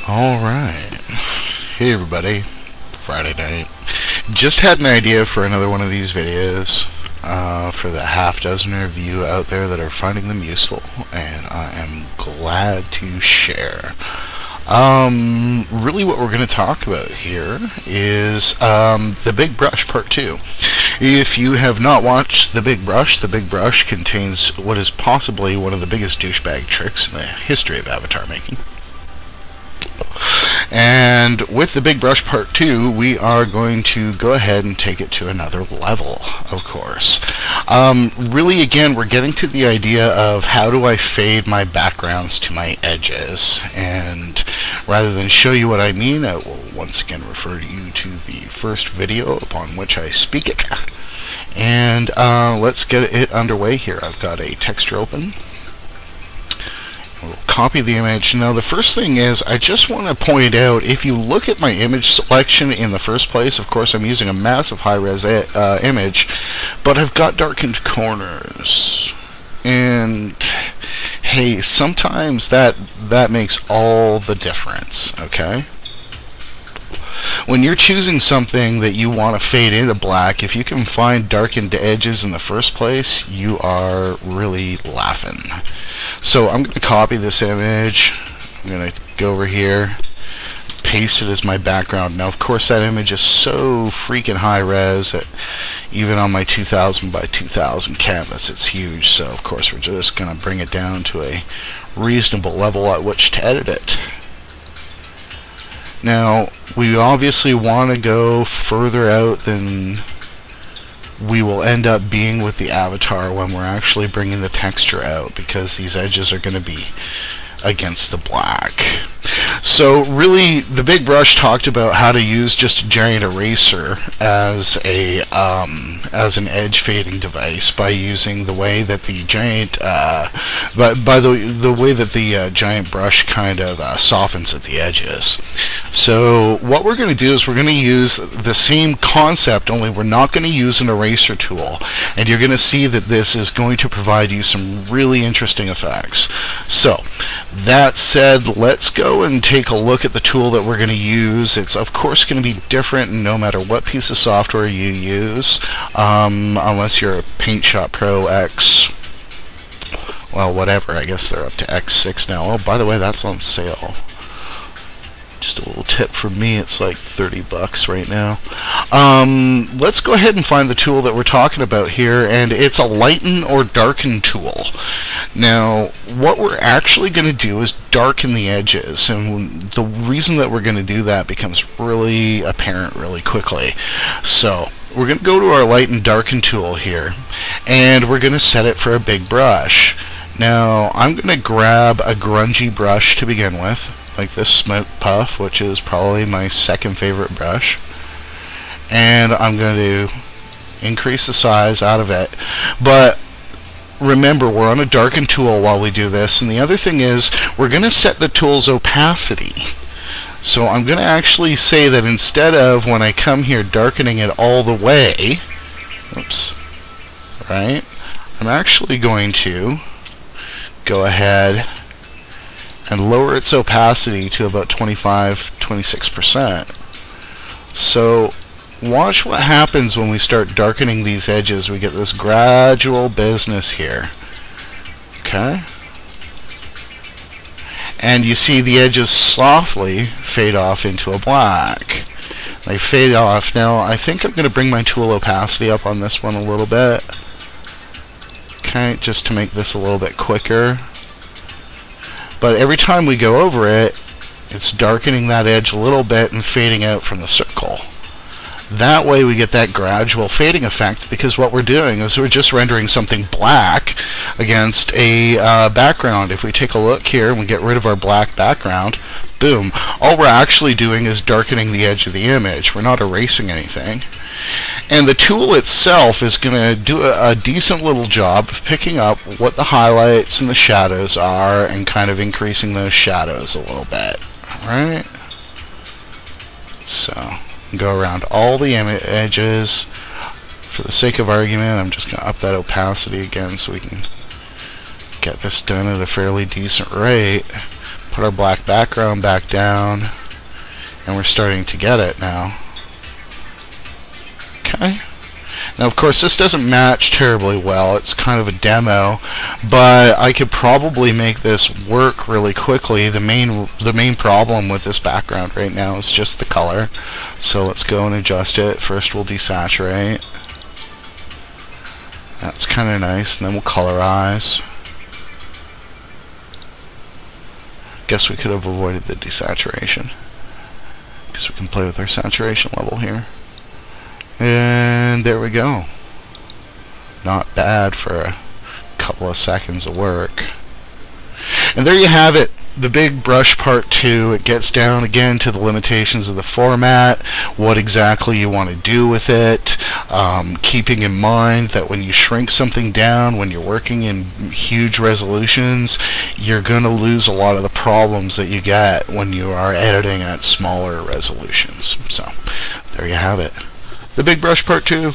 Alright. Hey everybody. Friday night. Just had an idea for another one of these videos for the half dozen of you out there that are finding them useful, and I am glad to share. Really what we're going to talk about here is The Big Brush Part 2. If you have not watched The Big Brush contains what is possibly one of the biggest douchebag tricks in the history of avatar making. And with The Big Brush Part 2, we are going to go ahead and take it to another level, of course. Really, again, we're getting to the idea of how do I fade my backgrounds to my edges. And rather than show you what I mean, I will once again refer you to the first video upon which I speak it. And let's get it underway here. I've got a texture open. We'll copy the image. Now the first thing is, I just want to point out, if you look at my image selection in the first place, of course I'm using a massive high-res image, but I've got darkened corners. And hey, sometimes that makes all the difference, okay? When you're choosing something that you want to fade into black, if you can find darkened edges in the first place, you are really laughing. So I'm going to copy this image. I'm going to go over here, paste it as my background. Now of course that image is so freaking high res that even on my 2000 by 2000 canvas it's huge, so of course we're just going to bring it down to a reasonable level at which to edit it. Now we obviously want to go further out than we will end up being with the avatar when we're actually bringing the texture out, because these edges are going to be against the black. So really, The Big Brush talked about how to use just a giant eraser as a as an edge fading device by using the way that the giant the way that the giant brush kind of softens at the edges. So what we're going to do is we're going to use the same concept, only we're not going to use an eraser tool, and you're going to see that this is going to provide you some really interesting effects. So that said, let's go and take a look at the tool that we're going to use. It's of course going to be different no matter what piece of software you use, unless you're a PaintShop Pro X, well whatever, I guess they're up to X6 now. Oh, by the way, that's on sale. Just a little tip from me, it's like 30 bucks right now. Let's go ahead and find the tool that we're talking about here, and it's a lighten or darken tool. Now what we're actually going to do is darken the edges, and the reason that we're going to do that becomes really apparent really quickly. So we're going to go to our light and darken tool here, and we're going to set it for a big brush. Now I'm going to grab a grungy brush to begin with, like this Smoke Puff, which is probably my second favorite brush, and I'm going to increase the size out of it. But remember, we're on a darken tool while we do this, and the other thing is we're going to set the tool's opacity. So I'm going to actually say that instead of, when I come here, darkening it all the way, oops, right, I'm actually going to go ahead and lower its opacity to about 25-26%. So watch what happens when we start darkening these edges. We get this gradual business here. Okay? And you see the edges softly fade off into a black. They fade off. Now I think I'm going to bring my tool opacity up on this one a little bit. Okay, just to make this a little bit quicker. But every time we go over it, it's darkening that edge a little bit and fading out from the circle. That way we get that gradual fading effect, because what we're doing is we're just rendering something black against a background. If we take a look here and we get rid of our black background, boom, all we're actually doing is darkening the edge of the image. We're not erasing anything. And the tool itself is going to do a decent little job of picking up what the highlights and the shadows are and kind of increasing those shadows a little bit. Alright? So, go around all the edges. For the sake of argument, I'm just going to up that opacity again so we can get this done at a fairly decent rate. put our black background back down, and we're starting to get it now. Okay. Now, of course, this doesn't match terribly well. It's kind of a demo, but I could probably make this work really quickly. The main problem with this background right now is just the color. So let's go and adjust it. First, we'll desaturate. That's kind of nice, and then we'll colorize. Guess we could have avoided the desaturation, because we can play with our saturation level here. And there we go. Not bad for a couple of seconds of work. And there you have it. The Big Brush Part 2. It gets down again to the limitations of the format, what exactly you want to do with it, keeping in mind that when you shrink something down, when you're working in huge resolutions, you're going to lose a lot of the problems that you get when you are editing at smaller resolutions. So there you have it. The Big Brush Part 2.